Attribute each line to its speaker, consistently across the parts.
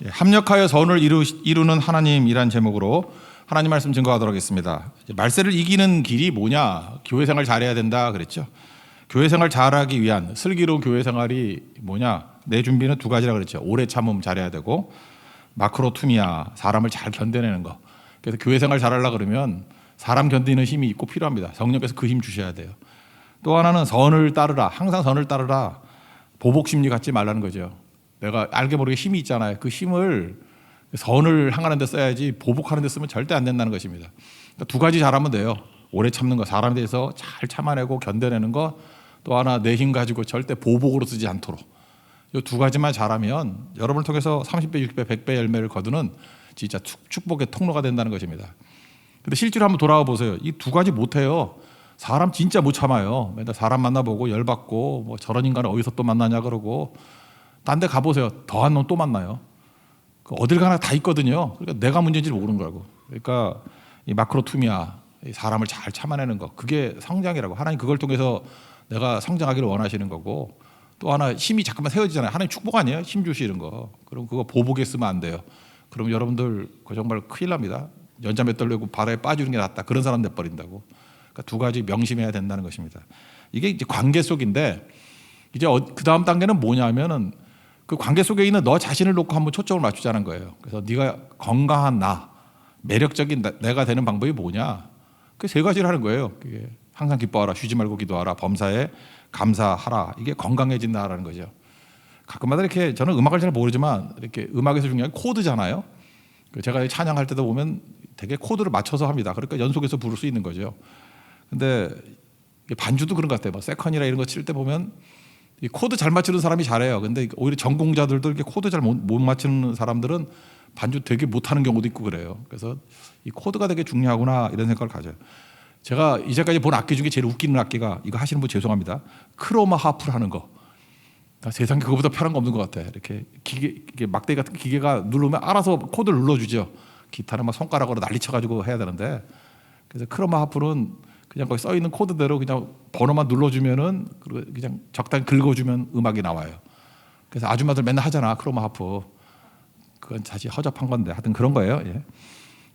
Speaker 1: 합력하여 선을 이루는 하나님이란 제목으로 하나님 말씀 증거하도록 하겠습니다. 말세를 이기는 길이 뭐냐? 교회 생활 잘해야 된다 그랬죠. 교회 생활 잘하기 위한 슬기로운 교회 생활이 뭐냐? 내 준비는 두 가지라 그랬죠. 오래 참음 잘해야 되고 마크로투미아, 사람을 잘 견뎌내는 거. 그래서 교회 생활 잘하려고 그러면 사람 견디는 힘이 꼭 필요합니다. 성령께서 그 힘 주셔야 돼요. 또 하나는 선을 따르라. 항상 선을 따르라. 보복심리 갖지 말라는 거죠. 내가 알게 모르게 힘이 있잖아요. 그 힘을 선을 향하는 데 써야지 보복하는 데 쓰면 절대 안 된다는 것입니다. 그러니까 두 가지 잘하면 돼요. 오래 참는 거, 사람에 대해서 잘 참아내고 견뎌내는 거. 또 하나 내 힘 가지고 절대 보복으로 쓰지 않도록. 이 두 가지만 잘하면 여러분을 통해서 30배, 60배, 100배 열매를 거두는 진짜 축복의 통로가 된다는 것입니다. 근데 실제로 한번 돌아와 보세요. 이 두 가지 못해요. 사람 진짜 못 참아요. 맨날 사람 만나보고 열받고 뭐 저런 인간을 어디서 또 만나냐 그러고 딴 데 가보세요. 더한 놈 또 만나요. 어딜 가나 다 있거든요. 그러니까 내가 문제인지 모르는 거라고. 그러니까 이 마크로투미아, 사람을 잘 참아내는 거, 그게 성장이라고. 하나님 그걸 통해서 내가 성장하기를 원하시는 거고, 또 하나 힘이 잠깐만 세워지잖아요. 하나님 축복 아니에요? 힘 주시는 거. 그럼 그거 보복에 쓰면 안 돼요. 그럼 여러분들 그 정말 큰일 납니다. 연자 맷돌 내고 바다에 빠지는 게 낫다. 그런 사람 돼버린다고. 그러니까 두 가지 명심해야 된다는 것입니다. 이게 이제 관계 속인데, 이제 그 다음 단계는 뭐냐면은 그 관계 속에 있는 너 자신을 놓고 한번 초점을 맞추자는 거예요. 그래서 네가 건강한 나, 매력적인 내가 되는 방법이 뭐냐? 그 세 가지를 하는 거예요. 그게 항상 기뻐하라, 쉬지 말고 기도하라, 범사에 감사하라. 이게 건강해진다라는 거죠. 가끔마다 이렇게 저는 음악을 잘 모르지만 이렇게 음악에서 중요한 코드잖아요. 제가 찬양할 때도 보면 되게 코드를 맞춰서 합니다. 그러니까 연속해서 부를 수 있는 거죠. 근데 반주도 그런 것 같아요. 뭐 세컨이라 이런 거 칠 때 보면 이 코드 잘 맞추는 사람이 잘해요. 근데 오히려 전공자들도 이렇게 코드 잘 못 맞추는 사람들은 반주 되게 못하는 경우도 있고 그래요. 그래서 이 코드가 되게 중요하구나 이런 생각을 가져요. 제가 이제까지 본 악기 중에 제일 웃기는 악기가, 이거 하시는 분 죄송합니다, 크로마 하프를 하는 거. 세상에 그거보다 편한 거 없는 것 같아요. 이렇게 이게 막대기 같은 기계가 누르면 알아서 코드를 눌러주죠. 기타는 막 손가락으로 난리쳐가지고 해야 되는데, 그래서 크로마 하프는 그냥 거기 써 있는 코드대로 그냥 번호만 눌러주면은 그냥 적당히 긁어주면 음악이 나와요. 그래서 아줌마들 맨날 하잖아, 크로마 하프. 그건 사실 허접한 건데 하여튼 그런 거예요. 예.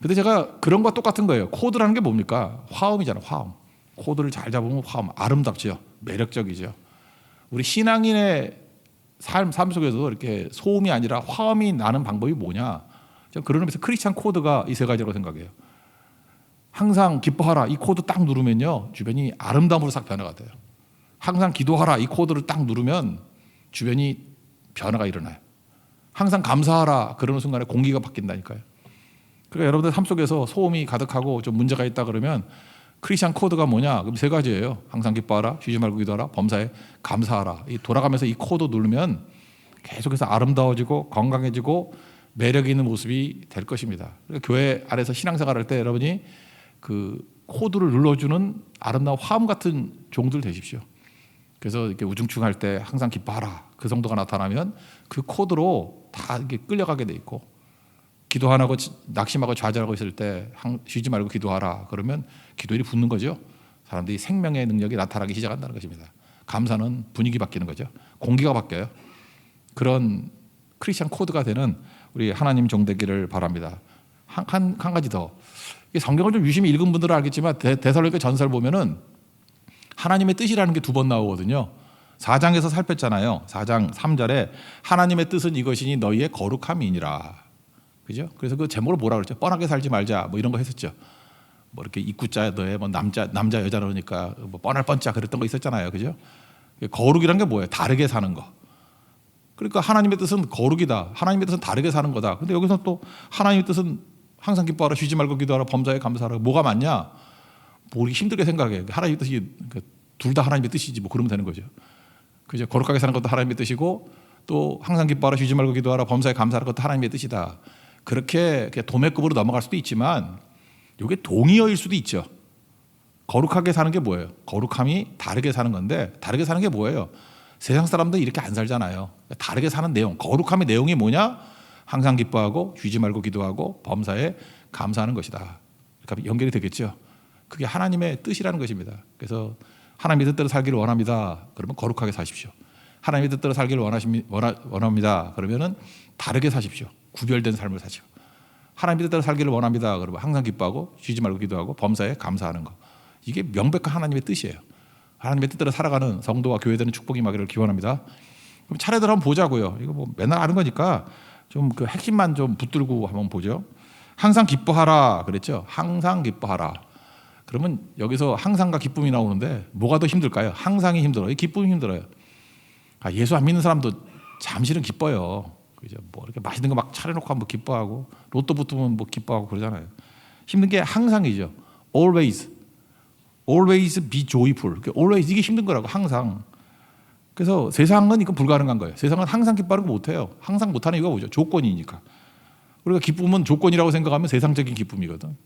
Speaker 1: 근데 제가 그런 거와 똑같은 거예요. 코드라는 게 뭡니까? 화음이잖아요. 화음. 코드를 잘 잡으면 화음. 아름답죠. 매력적이죠. 우리 신앙인의 삶 속에서도 이렇게 소음이 아니라 화음이 나는 방법이 뭐냐? 저는 그런 의미에서 크리스찬 코드가 이 세 가지라고 생각해요. 항상 기뻐하라, 이 코드 딱 누르면요 주변이 아름다움으로 싹 변화가 돼요. 항상 기도하라, 이 코드를 딱 누르면 주변이 변화가 일어나요. 항상 감사하라, 그러는 순간에 공기가 바뀐다니까요. 그러니까 여러분들 삶 속에서 소음이 가득하고 좀 문제가 있다 그러면 크리스찬 코드가 뭐냐? 그럼 세 가지예요. 항상 기뻐하라, 쉬지 말고 기도하라, 범사에 감사하라. 이 돌아가면서 이 코드 누르면 계속해서 아름다워지고 건강해지고 매력 있는 모습이 될 것입니다. 그러니까 교회 안에서 신앙생활할 때 여러분이 그 코드를 눌러주는 아름다운 화음 같은 종들 되십시오. 그래서 이렇게 우중충할 때 항상 기뻐하라, 그 정도가 나타나면 그 코드로 다 이렇게 끌려가게 돼 있고, 기도 안 하고 낙심하고 좌절하고 있을 때 쉬지 말고 기도하라 그러면 기도일이 붙는 거죠. 사람들이 생명의 능력이 나타나기 시작한다는 것입니다. 감사는 분위기 바뀌는 거죠. 공기가 바뀌어요. 그런 크리스천 코드가 되는 우리 하나님 종되기를 바랍니다. 한 가지 더. 성경을 좀 유심히 읽은 분들은 알겠지만 데살로니가 전서를 보면은 하나님의 뜻이라는 게 두 번 나오거든요. 4장에서 살폈잖아요. 4장 3절에 하나님의 뜻은 이것이니 너희의 거룩함이니라. 그죠? 그래서 그 제목을 뭐라 그랬죠? 뻔하게 살지 말자. 뭐 이런 거 했었죠. 뭐 이렇게 입구자 너의 뭐 남자 여자 그러니까 뭐 뻔할 뻔자 그랬던 거 있었잖아요. 그죠? 거룩이란 게 뭐예요? 다르게 사는 거. 그러니까 하나님의 뜻은 거룩이다. 하나님의 뜻은 다르게 사는 거다. 근데 여기서 또 하나님의 뜻은 항상 기뻐하라, 쉬지 말고 기도하라, 범사에 감사하라. 뭐가 맞냐? 모르기 힘들게 생각해. 하나님의 뜻이 둘 다 하나님의 뜻이지 뭐 그러면 되는 거죠. 그죠? 거룩하게 사는 것도 하나님의 뜻이고 또 항상 기뻐하라, 쉬지 말고 기도하라, 범사에 감사하는 것도 하나님의 뜻이다. 그렇게 도매급으로 넘어갈 수도 있지만 이게 동의어일 수도 있죠. 거룩하게 사는 게 뭐예요? 거룩함이 다르게 사는 건데, 다르게 사는 게 뭐예요? 세상 사람들 이렇게 안 살잖아요. 다르게 사는 내용, 거룩함의 내용이 뭐냐? 항상 기뻐하고 쉬지 말고 기도하고 범사에 감사하는 것이다. 그러니까 연결이 되겠죠. 그게 하나님의 뜻이라는 것입니다. 그래서 하나님의 뜻대로 살기를 원합니다. 그러면 거룩하게 사십시오. 하나님의 뜻대로 살기를 원합니다. 그러면은 다르게 사십시오. 구별된 삶을 사시고 하나님의 뜻대로 살기를 원합니다. 그러면 항상 기뻐하고 쉬지 말고 기도하고 범사에 감사하는 거. 이게 명백한 하나님의 뜻이에요. 하나님의 뜻대로 살아가는 성도와 교회되는 축복이 임하기를 기원합니다. 그럼 차례대로 한번 보자고요. 이거 뭐 맨날 아는 거니까 좀 그 핵심만 좀 붙들고 한번 보죠. 항상 기뻐하라 그랬죠. 항상 기뻐하라. 그러면 여기서 항상과 기쁨이 나오는데 뭐가 더 힘들까요? 항상이 힘들어요. 기쁨이 힘들어요. 예수 안 믿는 사람도 잠시는 기뻐요. 그죠? 뭐 이렇게 맛있는 거 막 차려놓고 한번 기뻐하고 로또 붙으면 뭐 기뻐하고 그러잖아요. 힘든 게 항상이죠. Always be joyful. Always 이게 힘든 거라고 항상. 그래서 세상은 이거 불가능한 거예요. 세상은 항상 기뻐하는 거 못해요. 항상 못하는 이유가 뭐죠? 조건이니까. 우리가 기쁨은 조건이라고 생각하면 세상적인 기쁨이거든.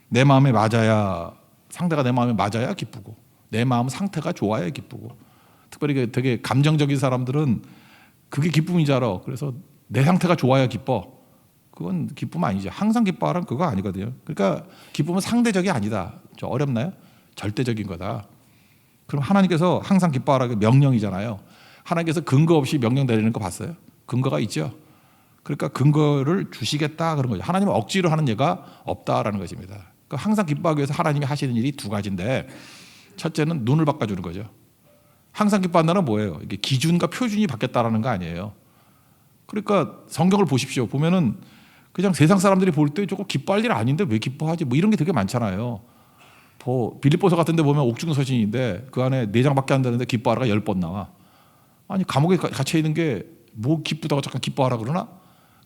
Speaker 1: 내 마음에 맞아야 상대가 내 마음에 맞아야 기쁘고 내 마음 상태가 좋아야 기쁘고 특별히 되게 감정적인 사람들은 그게 기쁨인 줄 알아. 그래서 내 상태가 좋아야 기뻐. 그건 기쁨 아니죠. 항상 기뻐하라는 그거 아니거든요. 그러니까 기쁨은 상대적이 아니다. 좀 어렵나요? 절대적인 거다. 그럼 하나님께서 항상 기뻐하라 명령이잖아요. 하나님께서 근거 없이 명령 내리는 거 봤어요? 근거가 있죠. 그러니까 근거를 주시겠다 그런 거죠. 하나님은 억지로 하는 예가 없다라는 것입니다. 그러니까 항상 기뻐하기 위해서 하나님이 하시는 일이 두 가지인데 첫째는 눈을 바꿔주는 거죠. 항상 기뻐한다는 뭐예요? 이게 기준과 표준이 바뀌었다라는 거 아니에요. 그러니까 성경을 보십시오. 보면은 그냥 세상 사람들이 볼 때 조금 기뻐할 일 아닌데 왜 기뻐하지? 뭐 이런 게 되게 많잖아요. 빌립보서 같은 데 보면 옥중 서신인데 그 안에 4장밖에 안 되는데 기뻐하라가 10번 나와. 아니 감옥에 갇혀 있는 게 뭐 기쁘다고 잠깐 기뻐하라 그러나?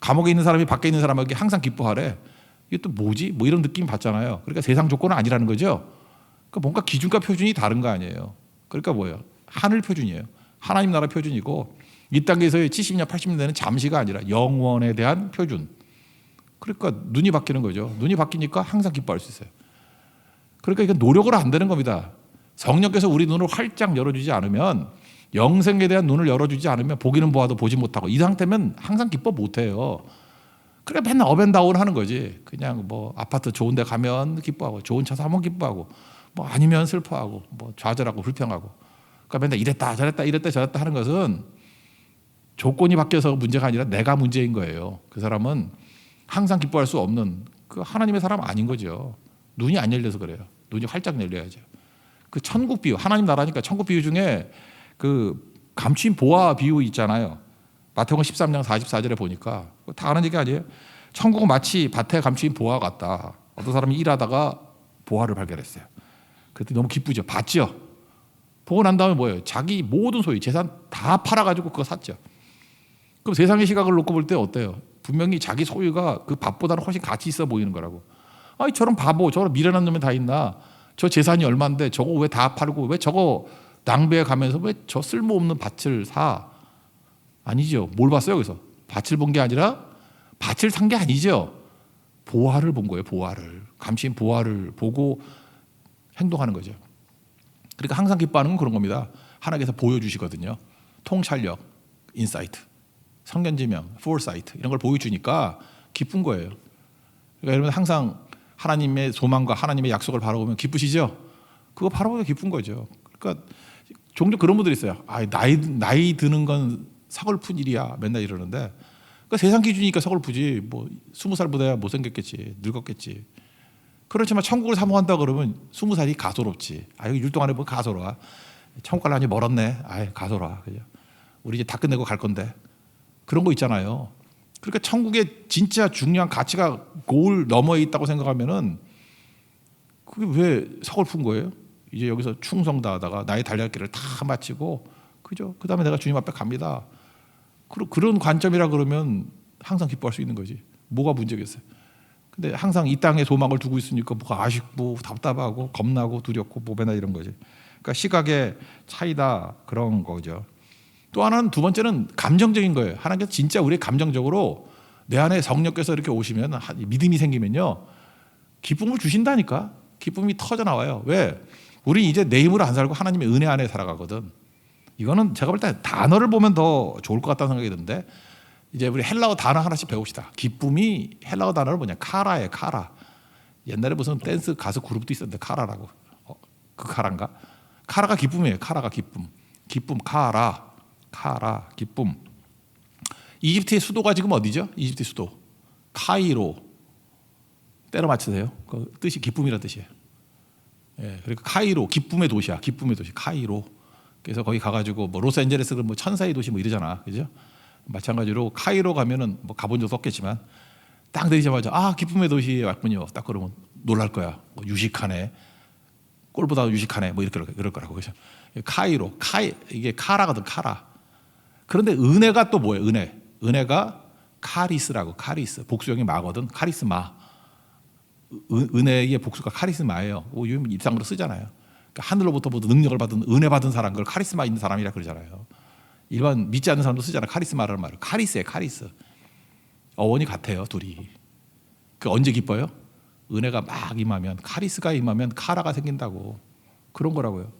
Speaker 1: 감옥에 있는 사람이 밖에 있는 사람에게 항상 기뻐하래. 이게 또 뭐지? 뭐 이런 느낌 받잖아요. 그러니까 세상 조건은 아니라는 거죠. 그러니까 뭔가 기준과 표준이 다른 거 아니에요. 그러니까 뭐예요? 하늘 표준이에요. 하나님 나라 표준이고 이 땅에서의 70년, 80년대는 잠시가 아니라 영원에 대한 표준. 그러니까 눈이 바뀌는 거죠. 눈이 바뀌니까 항상 기뻐할 수 있어요. 그러니까 이건 노력으로 안 되는 겁니다. 성령께서 우리 눈을 활짝 열어주지 않으면 영생에 대한 눈을 열어주지 않으면 보기는 보아도 보지 못하고 이 상태면 항상 기뻐 못해요. 그러니까 맨날 업앤다운 하는 거지. 그냥 뭐 아파트 좋은 데 가면 기뻐하고 좋은 차 사면 기뻐하고 뭐 아니면 슬퍼하고 뭐 좌절하고 불평하고 그러니까 맨날 이랬다 저랬다 이랬다 저랬다 하는 것은 조건이 바뀌어서 문제가 아니라 내가 문제인 거예요. 그 사람은 항상 기뻐할 수 없는 그 하나님의 사람 아닌 거죠. 눈이 안 열려서 그래요. 눈이 활짝 열려야죠. 그 천국 비유, 하나님 나라니까 천국 비유 중에 그 감추인 보화 비유 있잖아요. 마태복음 13장 44절에 보니까 다 아는 얘기 아니에요. 천국은 마치 밭에 감추인 보화 같다. 어떤 사람이 일하다가 보화를 발견했어요. 그때 너무 기쁘죠. 봤죠. 보고 난 다음에 뭐예요? 자기 모든 소유, 재산 다 팔아가지고 그거 샀죠. 그럼 세상의 시각을 놓고 볼 때 어때요? 분명히 자기 소유가 그 밭보다는 훨씬 가치 있어 보이는 거라고. 아니 저런 바보, 저런 미련한 놈이 다 있나? 저 재산이 얼마인데 저거 왜 다 팔고 왜 저거 낭비해 가면서 왜 저 쓸모없는 밭을 사? 아니죠. 뭘 봤어요 여기서? 밭을 본 게 아니라 밭을 산 게 아니죠. 보화를 본 거예요. 보화를. 감추인 보화를 보고 행동하는 거죠. 그러니까 항상 기뻐하는 건 그런 겁니다. 하나님께서 보여주시거든요. 통찰력, 인사이트, 성견지명, 포사이트 이런 걸 보여주니까 기쁜 거예요. 그러니까 여러분 항상 하나님의 소망과 하나님의 약속을 바라보면 기쁘시죠? 그거 바라보면 기쁜 거죠. 그러니까 종종 그런 분들이 있어요. 나이 드는 건 서글픈 일이야. 맨날 이러는데 그러니까 세상 기준이니까 서글프지. 뭐 20살보다 못생겼겠지. 늙었겠지. 그렇지만 천국을 사모한다 그러면 20살이 가소롭지. 이거 율동안에 보면 가소로워. 천국 가려니 멀었네. 가소로워. 그죠? 우리 이제 다 끝내고 갈 건데. 그런 거 있잖아요. 그러니까 천국에 진짜 중요한 가치가 고을 너머에 있다고 생각하면은 그게 왜 서글픈 거예요? 이제 여기서 충성 다하다가 나의 달려갈 길을 다 마치고 그죠? 그다음에 내가 주님 앞에 갑니다. 그런 관점이라 그러면 항상 기뻐할 수 있는 거지. 뭐가 문제겠어요? 근데 항상 이 땅에 소망을 두고 있으니까 뭐가 아쉽고 답답하고 겁나고 두렵고 뭐 맨날 이런 거지. 그러니까 시각의 차이다 그런 거죠. 또 하나는 두 번째는 감정적인 거예요. 하나님께서 진짜 우리 감정적으로 내 안에 성령께서 이렇게 오시면 믿음이 생기면요 기쁨을 주신다니까. 기쁨이 터져 나와요. 왜? 우리 이제 내 힘으로 안 살고 하나님의 은혜 안에 살아가거든. 이거는 제가 볼 때 단어를 보면 더 좋을 것 같다는 생각이 드는데 이제 우리 헬라어 단어 하나씩 배웁시다. 기쁨이 헬라어 단어는 뭐냐? 카라예요. 카라. 옛날에 무슨 댄스 가수 그룹도 있었는데 카라라고. 그 카라인가? 카라가 기쁨이에요. 카라가 기쁨. 기쁨 카라. 기쁨. 이집트의 수도가 지금 어디죠? 이집트 수도. 카이로 때려 맞추세요. 그 뜻이 기쁨이라는 뜻이에요. 예, 그러니까 카이로 기쁨의 도시야. 기쁨의 도시 카이로. 그래서 거기 가가지고 뭐 로스앤젤레스 뭐 천사의 도시 뭐 이러잖아, 그죠? 마찬가지로 카이로 가면은 뭐 가본 적도 없겠지만 딱 내리자마자 아 기쁨의 도시에 왔군요. 딱 그러면 놀랄 거야. 뭐 유식하네, 꼴보다 유식하네, 뭐 이렇게 그럴 거라고. 그죠? 카이로 이게 카라거든, 카라. 그런데 은혜가 또 뭐예요? 은혜가 카리스라고. 카리스 복수형이 마거든. 카리스마. 은혜의 복수가 카리스마예요. 요즘 일상으로 쓰잖아요. 그러니까 하늘로부터 모두 능력을 받은 은혜 받은 사람, 그걸 카리스마 있는 사람이라 그러잖아요. 일반 믿지 않는 사람도 쓰잖아요. 카리스마라는 말을. 카리스에 카리스. 어원이 같아요, 둘이. 그 언제 기뻐요? 은혜가 막 임하면, 카리스가 임하면 카라가 생긴다고. 그런 거라고요.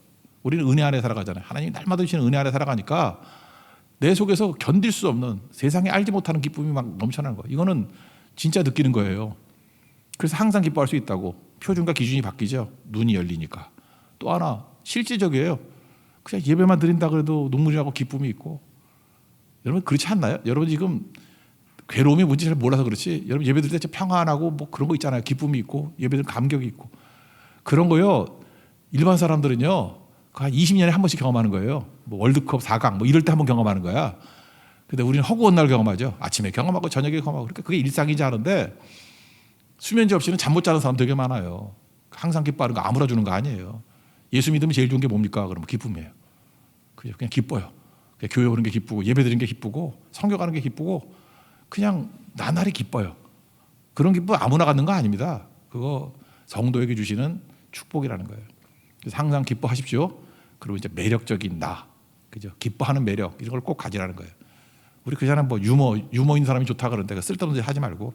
Speaker 1: 우리는 은혜 안에 살아가잖아요. 하나님이 날마다 주시는 은혜 안에 살아가니까 내 속에서 견딜 수 없는, 세상에 알지 못하는 기쁨이 막 넘쳐나는 거예요. 이거는 진짜 느끼는 거예요. 그래서 항상 기뻐할 수 있다고. 표준과 기준이 바뀌죠. 눈이 열리니까. 또 하나 실질적이에요. 그냥 예배만 드린다 그래도 눈물이 나고 기쁨이 있고. 여러분 그렇지 않나요? 여러분 지금 괴로움이 뭔지 잘 몰라서 그렇지, 여러분 예배 드릴 때 평안하고 뭐 그런 거 있잖아요. 기쁨이 있고 예배 드리는 감격이 있고. 그런 거요 일반 사람들은요 한 20년에 한 번씩 경험하는 거예요. 뭐 월드컵 4강 뭐 이럴 때 한 번 경험하는 거야. 근데 우리는 허구한 날 경험하죠. 아침에 경험하고 저녁에 경험하고. 그러니까 그게 일상이지 하는데 수면제 없이는 잠 못 자는 사람 되게 많아요. 항상 기뻐하는 거 아무나 주는 거 아니에요. 예수 믿으면 제일 좋은 게 뭡니까? 그러면 기쁨이에요. 그냥 기뻐요. 그냥 교회 오는 게 기쁘고 예배 드리는 게 기쁘고 성교 가는 게 기쁘고 그냥 나날이 기뻐요. 그런 기쁨 아무나 갖는 거 아닙니다. 그거 성도에게 주시는 축복이라는 거예요. 그래서 항상 기뻐하십시오. 그리고 이제 매력적인 나, 그죠? 기뻐하는 매력 이런 걸 꼭 가지라는 거예요. 우리 그잖아 뭐 유머 있는 사람이 좋다 그러는데 쓸데없는 데 하지 말고.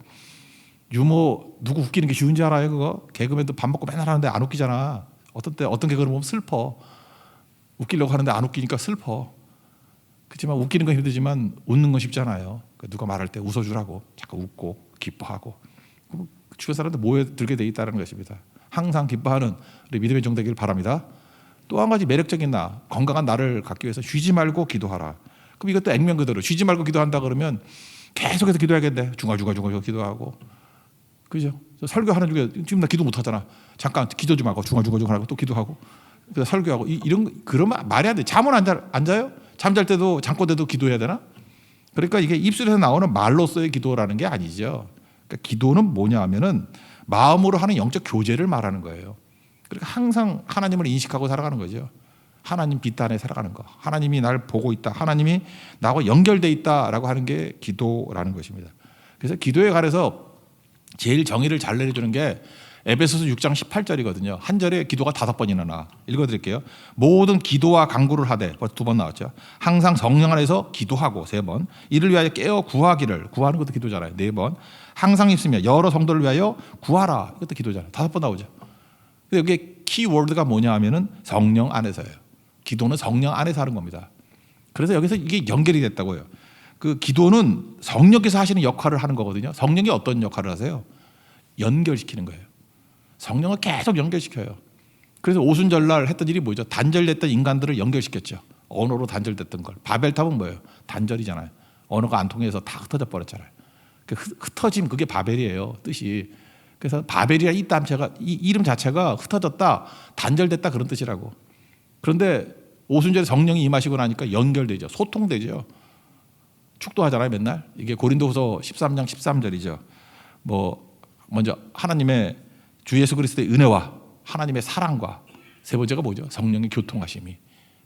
Speaker 1: 유머 누구 웃기는 게 쉬운지 알아요? 그거 개그맨도 밥 먹고 맨날 하는데 안 웃기잖아. 어떤 개그를 보면 슬퍼. 웃기려고 하는데 안 웃기니까 슬퍼. 그렇지만 웃기는 건 힘들지만 웃는 건 쉽잖아요. 그러니까 누가 말할 때 웃어주라고. 자꾸 웃고 기뻐하고. 주변 사람들 모여들게 돼 있다는 것입니다. 항상 기뻐하는 우리 믿음의 종 되기를 바랍니다. 또 한 가지 매력적인 나, 건강한 나를 갖기 위해서 쉬지 말고 기도하라. 그럼 이것도 액면 그대로 쉬지 말고 기도한다 그러면 계속해서 기도해야겠네. 중얼중얼 기도하고. 그죠? 설교하는 중에 지금 나 기도 못 하잖아. 잠깐 기도 좀 하고 중얼중얼 하고 또 기도하고 설교하고 이런 그러면 말이 안 돼. 잠은 안 자요? 잠잘 때도 잠꼬 때도 기도해야 되나? 그러니까 이게 입술에서 나오는 말로서의 기도라는 게 아니죠. 그러니까 기도는 뭐냐 하면은 마음으로 하는 영적 교제를 말하는 거예요. 그러니까 항상 하나님을 인식하고 살아가는 거죠. 하나님 빛 안에 살아가는 거. 하나님이 날 보고 있다. 하나님이 나하고 연결돼 있다라고 하는 게 기도라는 것입니다. 그래서 기도에 관해서 제일 정의를 잘 내려주는 게 에베소서 6장 18절이거든요. 한 절에 기도가 5번이나 나와. 읽어드릴게요. 모든 기도와 간구를 하되 2번 나왔죠. 항상 성령 안에서 기도하고 3번. 이를 위하여 깨어 구하기를. 구하는 것도 기도잖아요. 4번. 항상 있으며 여러 성도를 위하여 구하라. 이것도 기도잖아요. 5번 나오죠. 근데 여기 키워드가 뭐냐 하면은 성령 안에서예요. 기도는 성령 안에서 하는 겁니다. 그래서 여기서 이게 연결이 됐다고요. 그 기도는 성령께서 하시는 역할을 하는 거거든요. 성령이 어떤 역할을 하세요? 연결시키는 거예요. 성령을 계속 연결시켜요. 그래서 오순절날 했던 일이 뭐죠? 단절됐던 인간들을 연결시켰죠. 언어로 단절됐던 걸. 바벨탑은 뭐예요? 단절이잖아요. 언어가 안 통해서 다 흩어져 버렸잖아요. 그 흩어짐 그게 바벨이에요. 뜻이. 그래서 바벨이라는 이 이름 자체가 흩어졌다, 단절됐다 그런 뜻이라고. 그런데 오순절에 성령이 임하시고 나니까 연결되죠. 소통되죠. 축도하잖아요, 맨날. 이게 고린도후서 13장 13절이죠. 뭐 먼저 하나님의 주 예수 그리스도의 은혜와 하나님의 사랑과 세 번째가 뭐죠? 성령의 교통하심이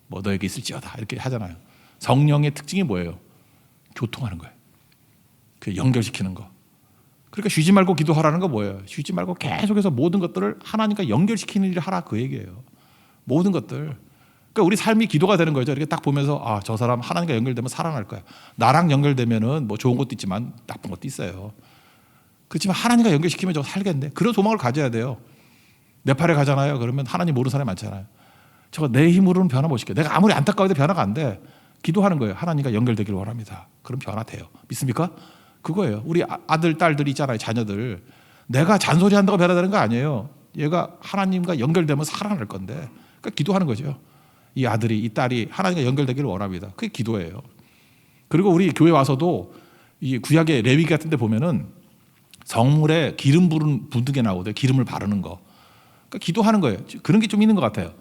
Speaker 1: 뭐 너에게 있을지어다 이렇게 하잖아요. 성령의 특징이 뭐예요? 교통하는 거예요. 그 연결시키는 거. 그러니까 쉬지 말고 기도하라는 거 뭐예요? 쉬지 말고 계속해서 모든 것들을 하나님과 연결시키는 일을 하라 그 얘기예요. 모든 것들. 그러니까 우리 삶이 기도가 되는 거죠. 이렇게 딱 보면서 아, 저 사람 하나님과 연결되면 살아날 거야. 나랑 연결되면은 뭐 좋은 것도 있지만 나쁜 것도 있어요. 그렇지만 하나님과 연결시키면 저 살겠네. 그런 소망을 가져야 돼요. 네팔에 가잖아요. 그러면 하나님 모르는 사람이 많잖아요. 저거 내 힘으로는 변화 못 시켜. 내가 아무리 안타까워도 변화가 안 돼. 기도하는 거예요. 하나님과 연결되기를 원합니다. 그럼 변화돼요. 믿습니까? 그거예요. 우리 아들, 딸들이 있잖아요. 자녀들. 내가 잔소리한다고 변화되는 거 아니에요. 얘가 하나님과 연결되면 살아날 건데. 그러니까 기도하는 거죠. 이 아들이, 이 딸이 하나님과 연결되기를 원합니다. 그게 기도예요. 그리고 우리 교회 와서도 이 구약의 레위기 같은 데 보면은 성물에 기름 붓는 게 나오대. 기름을 바르는 거. 그러니까 기도하는 거예요. 그런 게 좀 있는 것 같아요.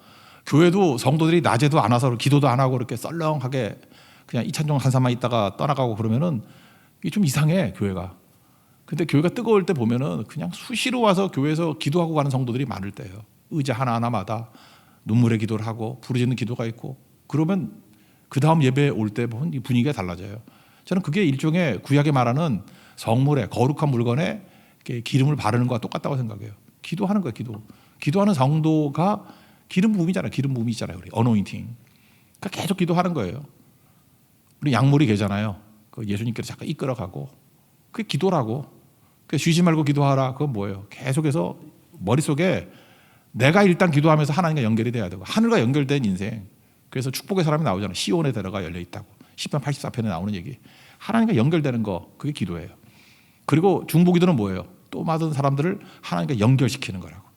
Speaker 1: 교회도 성도들이 낮에도 안 와서 기도도 안 하고 이렇게 썰렁하게 그냥 이찬종 한사만 있다가 떠나가고 그러면은 이게 좀 이상해, 교회가. 근데 교회가 뜨거울 때 보면은 그냥 수시로 와서 교회에서 기도하고 가는 성도들이 많을 때예요. 의자 하나하나마다 눈물의 기도를 하고 부르짖는 기도가 있고, 그러면 그 다음 예배 올 때 보면 이 분위기가 달라져요. 저는 그게 일종의 구약에 말하는 성물에, 거룩한 물건에 이렇게 기름을 바르는 것과 똑같다고 생각해요. 기도하는 거예요. 기도하는 성도가 기름 부음이잖아요. 기름 부음이 있잖아요. 우리 어노인팅. 그러니까 계속 기도하는 거예요. 우리 약물이 계잖아요. 그 예수님께서 잠깐 이끌어가고, 그게 기도라고. 그 쉬지 말고 기도하라. 그건 뭐예요? 계속해서 머릿속에 내가 일단 기도하면서 하나님과 연결이 돼야 되고, 하늘과 연결된 인생. 그래서 축복의 사람이 나오잖아요. 시온의 대로가 열려 있다고. 10편 84편에 나오는 얘기. 하나님과 연결되는 거, 그게 기도예요. 그리고 중보기도는 뭐예요? 또 많은 사람들을 하나님과 연결시키는 거라고.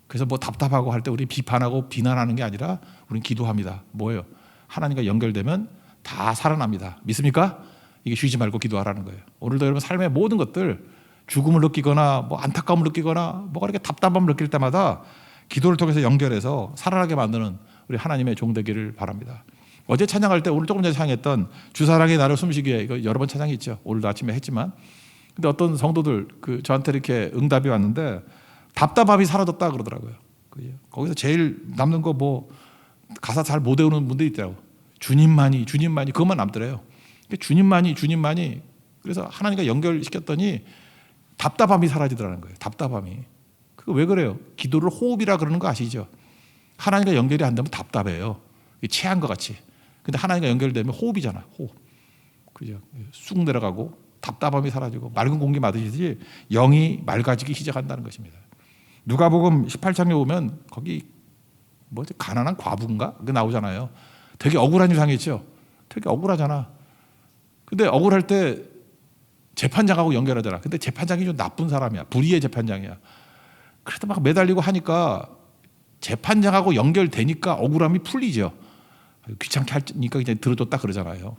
Speaker 1: 그래서 뭐 답답하고 할 때 우리 비판하고 비난하는 게 아니라 우리는 기도합니다. 뭐예요? 하나님과 연결되면 다 살아납니다. 믿습니까? 이게 쉬지 말고 기도하라는 거예요. 오늘도 여러분 삶의 모든 것들, 죽음을 느끼거나 뭐 안타까움을 느끼거나 뭐가 이렇게 답답함을 느낄 때마다 기도를 통해서 연결해서 살아나게 만드는 우리 하나님의 종 되기를 바랍니다. 어제 찬양할 때, 오늘 조금 전에 찬양했던 주사랑이 나를 숨쉬게, 이거 여러 번 찬양했죠. 오늘도 아침에 했지만. 근데 어떤 성도들 저한테 이렇게 응답이 왔는데 답답함이 사라졌다 그러더라고요. 거기서 제일 남는 거 뭐 가사 잘 못 외우는 분들이 있더라고요. 주님만이 그것만 남더래요. 주님만이. 그래서 하나님과 연결시켰더니 답답함이 사라지더라는 거예요. 답답함이. 그거 왜 그래요? 기도를 호흡이라 그러는 거 아시죠? 하나님과 연결이 안 되면 답답해요. 체한 것 같이. 근데 하나님과 연결되면 호흡이잖아. 호흡. 그죠? 쑥 내려가고 답답함이 사라지고 맑은 공기 맞으시듯이 영이 맑아지기 시작한다는 것입니다. 누가복음 18장에 오면 거기 뭐지, 가난한 과부인가? 그게 나오잖아요. 되게 억울한 유상이죠. 되게 억울하잖아. 근데 억울할 때 재판장하고 연결하잖아. 근데 재판장이 좀 나쁜 사람이야. 불의의 재판장이야. 그래도 막 매달리고 하니까 재판장하고 연결되니까 억울함이 풀리죠. 귀찮게 하니까 그냥 들어줬다 그러잖아요.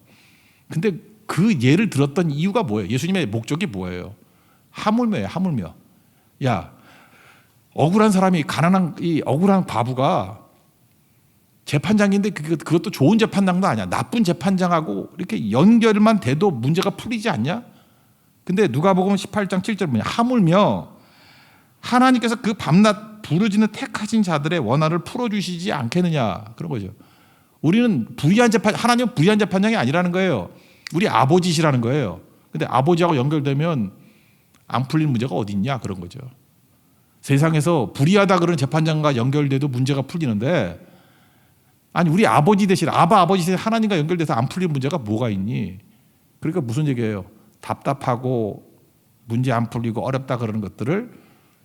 Speaker 1: 근데 그 예를 들었던 이유가 뭐예요? 예수님의 목적이 뭐예요? 하물며예요. 하물며. 야, 억울한 사람이, 가난한 이 억울한 과부가 재판장인데 그것도 좋은 재판장도 아니야. 나쁜 재판장하고 이렇게 연결만 돼도 문제가 풀리지 않냐? 근데 누가복음 18장 7절 뭐냐? 하물며 하나님께서 그 밤낮 부르짖는 택하신 자들의 원한을 풀어주시지 않겠느냐, 그런 거죠. 우리는 하나님은 불의한 재판장이 아니라는 거예요. 우리 아버지시라는 거예요. 근데 아버지하고 연결되면 안 풀릴 문제가 어디 있냐, 그런 거죠. 세상에서 불의하다 그런 재판장과 연결돼도 문제가 풀리는데, 아니 우리 아버지 대신 아버지 대신 하나님과 연결돼서 안 풀릴 문제가 뭐가 있니? 그러니까 무슨 얘기예요? 답답하고 문제 안 풀리고 어렵다 그러는 것들을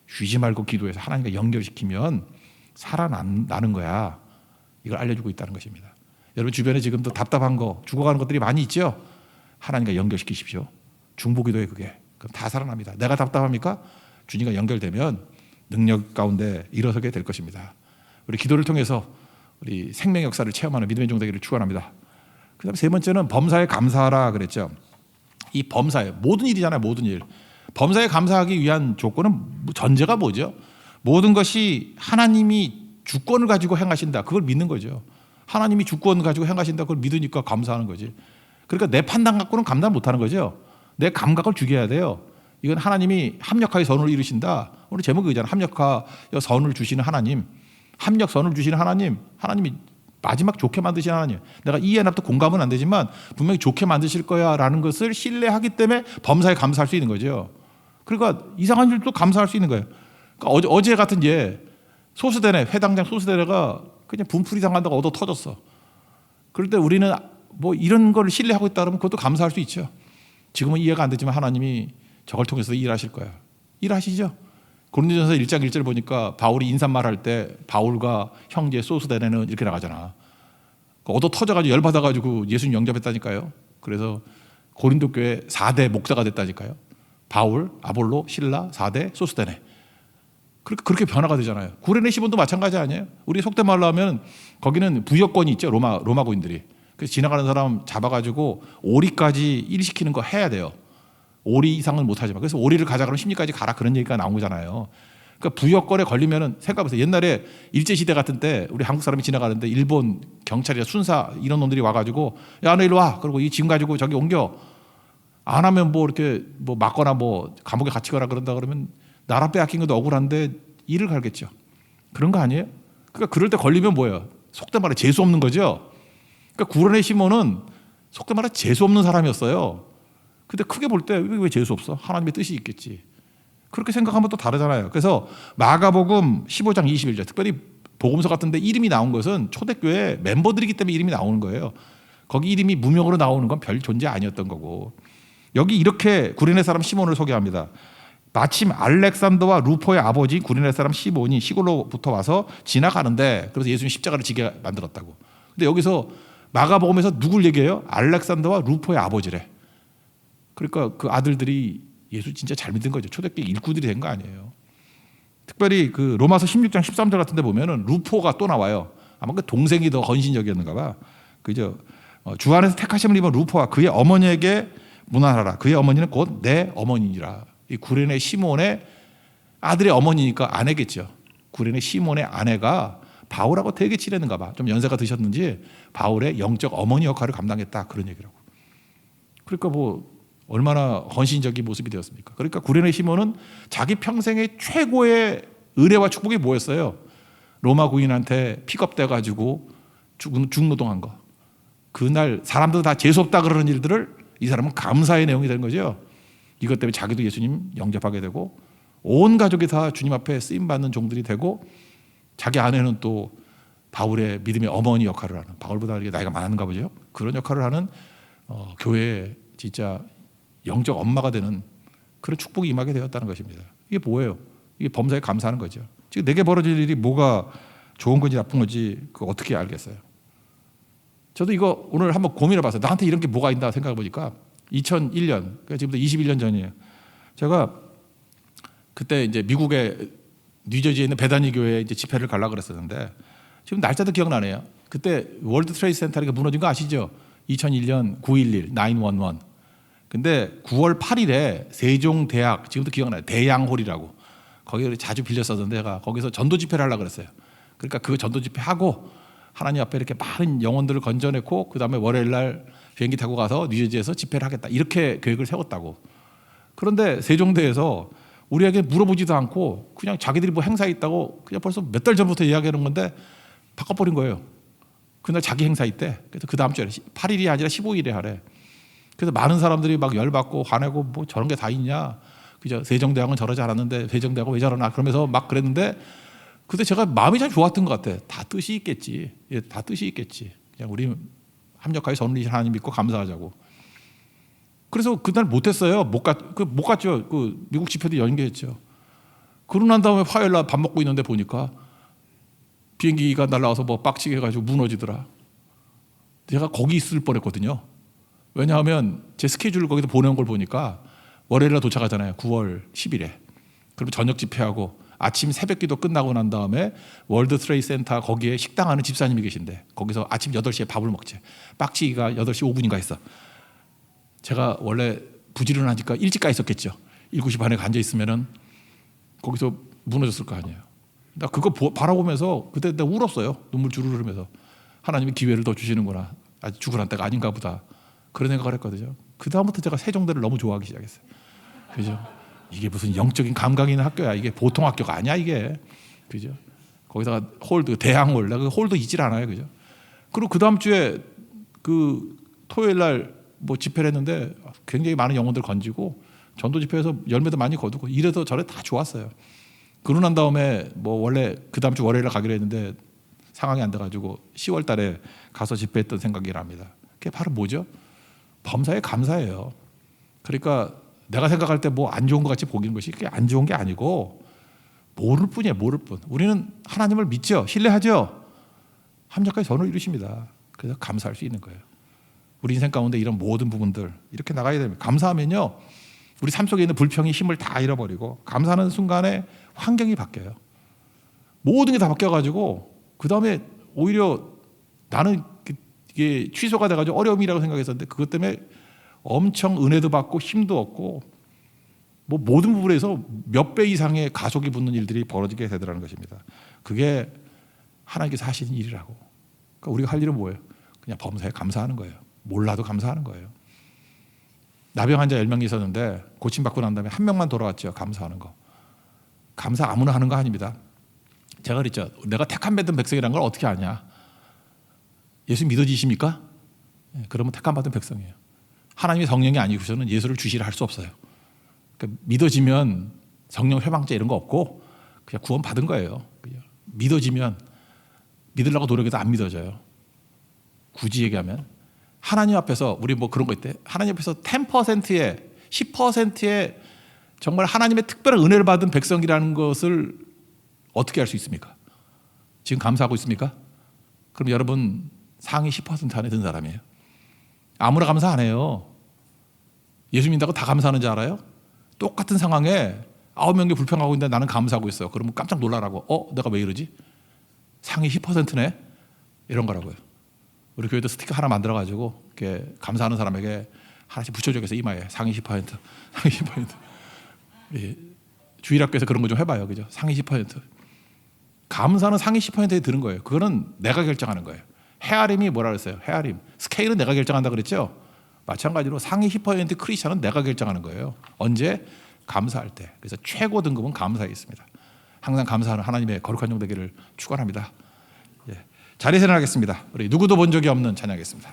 Speaker 1: 쉬지 말고 기도해서 하나님과 연결시키면 살아나는 거야. 이걸 알려주고 있다는 것입니다. 여러분 주변에 지금도 답답한 거, 죽어가는 것들이 많이 있죠? 하나님과 연결시키십시오. 중보기도에 그게. 그럼 다 살아납니다. 내가 답답합니까? 주님과 연결되면 능력 가운데 일어서게 될 것입니다. 우리 기도를 통해서 우리 생명 역사를 체험하는 믿음의 종 되기를 축원합니다. 그다음에 세 번째는 범사에 감사하라 그랬죠. 이 범사에, 모든 일이잖아요. 모든 일. 범사에 감사하기 위한 조건은, 전제가 뭐죠? 모든 것이 하나님이 주권을 가지고 행하신다. 그걸 믿는 거죠. 하나님이 주권 가지고 행하신다. 그걸 믿으니까 감사하는 거지. 그러니까 내 판단 갖고는 감당 못하는 거죠. 내 감각을 죽여야 돼요. 이건 하나님이 합력하여 선을 이루신다. 오늘 제목이 그잖아요. 합력하여 선을 주시는 하나님. 합력 선을 주시는 하나님. 하나님이 마지막 좋게 만드신 하나님. 내가 이해 나도 공감은 안 되지만 분명히 좋게 만드실 거야 라는 것을 신뢰하기 때문에 범사에 감사할 수 있는 거죠. 그러니까 이상한 일도 감사할 수 있는 거예요. 그러니까 어제 같은 소수대네, 회당장 소수대네가 그냥 분풀이 당한다고 얻어 터졌어. 그럴 때 우리는 뭐 이런 걸 신뢰하고 있다 그러면 그것도 감사할 수 있죠. 지금은 이해가 안 되지만 하나님이 저걸 통해서 일하실 거야. 일하시죠. 고린도전서 1장 1절 보니까 바울이 인사말 할 때 바울과 형제 소수대네는 이렇게 나가잖아. 얻어 터져가지고 열받아가지고 예수님 영접했다니까요. 그래서 고린도 교회 4대 목사가 됐다니까요. 바울, 아볼로, 실라, 4대 소수대네. 그렇게 변화가 되잖아요. 구레네 시본도 마찬가지 아니에요? 우리 속된 말로 하면 거기는 부여권이 있죠. 로마고인들이. 그래서 지나가는 사람 잡아가지고 오리까지 일시키는 거 해야 돼요. 오리 이상은 못하지만 그래서 오리를 가자 그러면 십리까지 가라 그런 얘기가 나온 거잖아요. 그러니까 부여권에 걸리면은 생각해보세요. 옛날에 일제시대 같은 때 우리 한국 사람이 지나가는데 일본 경찰이나 순사 이런 놈들이 와가지고 야 너 일로 와 그리고 이 짐 가지고 저기 옮겨 안 하면 뭐 이렇게 뭐 맞거나 뭐 감옥에 갇히거나 그런다 그러면 나라 빼앗긴 것도 억울한데 이를 갈겠죠. 그런 거 아니에요? 그러니까 그럴 때 걸리면 뭐예요? 속된 말에 재수 없는 거죠. 그러니까 구련의 시몬은 속된 말에 재수 없는 사람이었어요. 근데 크게 볼 때 왜 재수 없어? 하나님의 뜻이 있겠지. 그렇게 생각하면 또 다르잖아요. 그래서 마가복음 15장 21절 특별히 복음서 같은 데 이름이 나온 것은 초대교회 멤버들이기 때문에 이름이 나오는 거예요. 거기 이름이 무명으로 나오는 건 별 존재 아니었던 거고. 여기 이렇게 구레네 사람 시몬을 소개합니다. 마침 알렉산더와 루포의 아버지 구레네 사람 시몬이 시골로부터 와서 지나가는데 그래서 예수님 십자가를 지게 만들었다고. 근데 여기서 마가복음에서 누굴 얘기해요? 알렉산더와 루포의 아버지래. 그러니까 그 아들들이 예수 진짜 잘 믿은 거죠. 초대교회 일꾼들이 된 거 아니에요. 특별히 그 로마서 16장 13절 같은 데 보면은 루포가 또 나와요. 아마 그 동생이 더 헌신적이었는가 봐. 그죠? 주 안에서 택하심을 입은 루포와 그의 어머니에게 문안하라. 그의 어머니는 곧 내 어머니니라. 이 구레네 시몬의 아들의 어머니니까 아내겠죠. 구레네 시몬의 아내가 바울하고 되게 친했는가 봐. 좀 연세가 드셨는지 바울의 영적 어머니 역할을 감당했다. 그런 얘기라고. 그러니까 뭐 얼마나 헌신적인 모습이 되었습니까? 그러니까 구레네 시몬은 자기 평생의 최고의 은혜와 축복이 뭐였어요? 로마 군인한테 픽업돼 가지고 중노동한 거. 그날 사람들 다 재수없다 그러는 일들을 이 사람은 감사의 내용이 되는 거죠. 이것 때문에 자기도 예수님 영접하게 되고 온 가족이 다 주님 앞에 쓰임받는 종들이 되고 자기 아내는 또 바울의 믿음의 어머니 역할을 하는, 바울보다 나이가 많은가 보죠. 그런 역할을 하는 교회의 진짜 영적 엄마가 되는 그런 축복이 임하게 되었다는 것입니다. 이게 뭐예요? 이게 범사에 감사하는 거죠. 지금 내게 벌어질 일이 뭐가 좋은 건지 나쁜 건지 그거 어떻게 알겠어요? 저도 이거 오늘 한번 고민해 봤어요. 나한테 이런 게 뭐가 있나 생각해 보니까 2001년, 그러니까 지금부터 21년 전이에요. 제가 그때 이제 미국의 뉴저지에 있는 베다니 교회에 이제 집회를 가려고 그랬었는데 지금 날짜도 기억나네요. 그때 월드 트레이드 센터가 무너진 거 아시죠? 2001년 9.11, 9.11. 근데 9월 8일에 세종대학, 지금도 기억나요. 대양홀이라고. 거기 자주 빌렸었는데 제가 거기서 전도 집회를 하려고 그랬어요. 그러니까 그 전도 집회하고 하나님 앞에 이렇게 많은 영혼들을 건져내고 그 다음에 월요일 날 비행기 타고 가서 뉴저지에서 집회를 하겠다. 이렇게 계획을 세웠다고. 그런데 세종대에서 우리에게 물어보지도 않고 그냥 자기들이 뭐 행사 있다고 그냥 벌써 몇 달 전부터 이야기하는 건데 바꿔버린 거예요. 그날 자기 행사 있대. 그래서 그 다음 주에 8일이 아니라 15일에 하래. 그래서 많은 사람들이 막 열받고 화내고 뭐 저런 게 다 있냐. 그죠? 세종대왕은 저러지 않았는데 세종대왕은 왜 저러나 그러면서 막 그랬는데 그때 제가 마음이 참 좋았던 것 같아. 다 뜻이 있겠지. 예, 다 뜻이 있겠지. 그냥 우리 합력하여 선우리신 하나님 믿고 감사하자고. 그래서 그날 못했어요. 못 갔죠. 그 미국 집회도 연기했죠. 그러고 난 다음에 화요일 날 밥 먹고 있는데 보니까 비행기가 날라와서 뭐 빡치게 해가지고 무너지더라. 제가 거기 있을 뻔했거든요. 왜냐하면 제 스케줄을 거기서 보내는 걸 보니까 월요일 날 도착하잖아요. 9월 10일에. 그럼 저녁 집회하고 아침 새벽기도 끝나고 난 다음에 월드 트레이드 센터 거기에 식당 하는 집사님이 계신데 거기서 아침 8시에 밥을 먹지. 빡치기가 8시 5분인가 했어. 제가 원래 부지런하니까 일찍 가 있었겠죠. 7시 반에 앉아 있으면은 거기서 무너졌을 거 아니에요. 나 그거 바라보면서 그때 내가 울었어요. 눈물 주르르 흐르면서 하나님이 기회를 더 주시는구나. 아직 죽으란 때가 아닌가 보다. 그런 생각을 했거든요. 그 다음부터 제가 세종대를 너무 좋아하기 시작했어요. 그죠? 이게 무슨 영적인 감각이 있는 학교야. 이게 보통 학교가 아니야 이게. 그죠? 거기다가 홀도 대항홀. 나 그 홀도 잊질 않아요. 그죠? 그리고 그 다음 주에 그 토요일 날 뭐 집회를 했는데 굉장히 많은 영혼들 건지고 전도 집회에서 열매도 많이 거두고 이래서 저래 다 좋았어요. 그러고 난 다음에 뭐 원래 그 다음 주 월요일에 가기로 했는데 상황이 안 돼가지고 10월 달에 가서 집회했던 생각이 납니다. 그게 바로 뭐죠? 범사에 감사해요. 그러니까 내가 생각할 때 뭐 안 좋은 것 같이 보이는 것이 그게 안 좋은 게 아니고 모를 뿐이에요. 모를 뿐. 우리는 하나님을 믿죠. 신뢰하죠. 합력하여 선을 이루십니다. 그래서 감사할 수 있는 거예요. 우리 인생 가운데 이런 모든 부분들 이렇게 나가야 됩니다. 감사하면요. 우리 삶 속에 있는 불평이 힘을 다 잃어버리고 감사하는 순간에 환경이 바뀌어요. 모든 게 다 바뀌어가지고 그 다음에 오히려 나는 이게 취소가 돼가지고 어려움이라고 생각했었는데 그것 때문에 엄청 은혜도 받고 힘도 얻고 뭐 모든 부분에서 몇 배 이상의 가속이 붙는 일들이 벌어지게 되더라는 것입니다. 그게 하나님께서 하시는 일이라고. 그러니까 우리가 할 일은 뭐예요? 그냥 범사에 감사하는 거예요. 몰라도 감사하는 거예요. 나병 환자 10명이 있었는데 고침받고 난 다음에 한 명만 돌아왔죠. 감사하는 거. 감사 아무나 하는 거 아닙니다. 제가 그랬죠. 내가 택함 받은 백성이라는 걸 어떻게 아냐. 예수 믿어지십니까? 그러면 택함 받은 백성이에요. 하나님의 성령이 아니고서는 예수를 주시라 할 수 없어요. 그러니까 믿어지면 성령 회방죄 이런 거 없고 그냥 구원 받은 거예요. 그냥 믿어지면 믿으려고 노력해도 안 믿어져요. 굳이 얘기하면 하나님 앞에서 우리 뭐 그런 거 있대. 하나님 앞에서 10%의 10%의 정말 하나님의 특별한 은혜를 받은 백성이라는 것을 어떻게 할 수 있습니까? 지금 감사하고 있습니까? 그럼 여러분 상위 10% 안에 든 사람이에요. 아무나 감사 안 해요. 예수 믿는다고 다 감사하는 줄 알아요? 똑같은 상황에 9명이 불평하고 있는데 나는 감사하고 있어요. 그러면 깜짝 놀라라고. 내가 왜 이러지? 상위 10%네? 이런 거라고요. 우리 교회도 스티커 하나 만들어가지고 이렇게 감사하는 사람에게 하나씩 붙여줘서 이마에 상위 10%, 상위 10%. 예, 주일학교에서 그런 거 좀 해봐요, 그죠? 상위 10%. 감사는 상위 10%에 드는 거예요. 그거는 내가 결정하는 거예요. 헤아림이 뭐라 그랬어요? 헤아림. 스케일은 내가 결정한다 그랬죠? 마찬가지로 상위 10% 크리스천은 내가 결정하는 거예요. 언제? 감사할 때. 그래서 최고 등급은 감사에 있습니다. 항상 감사하는 하나님의 거룩한 종 되기를 축원합니다. 예. 자리에서 일어나겠습니다. 우리 누구도 본 적이 없는 찬양하겠습니다.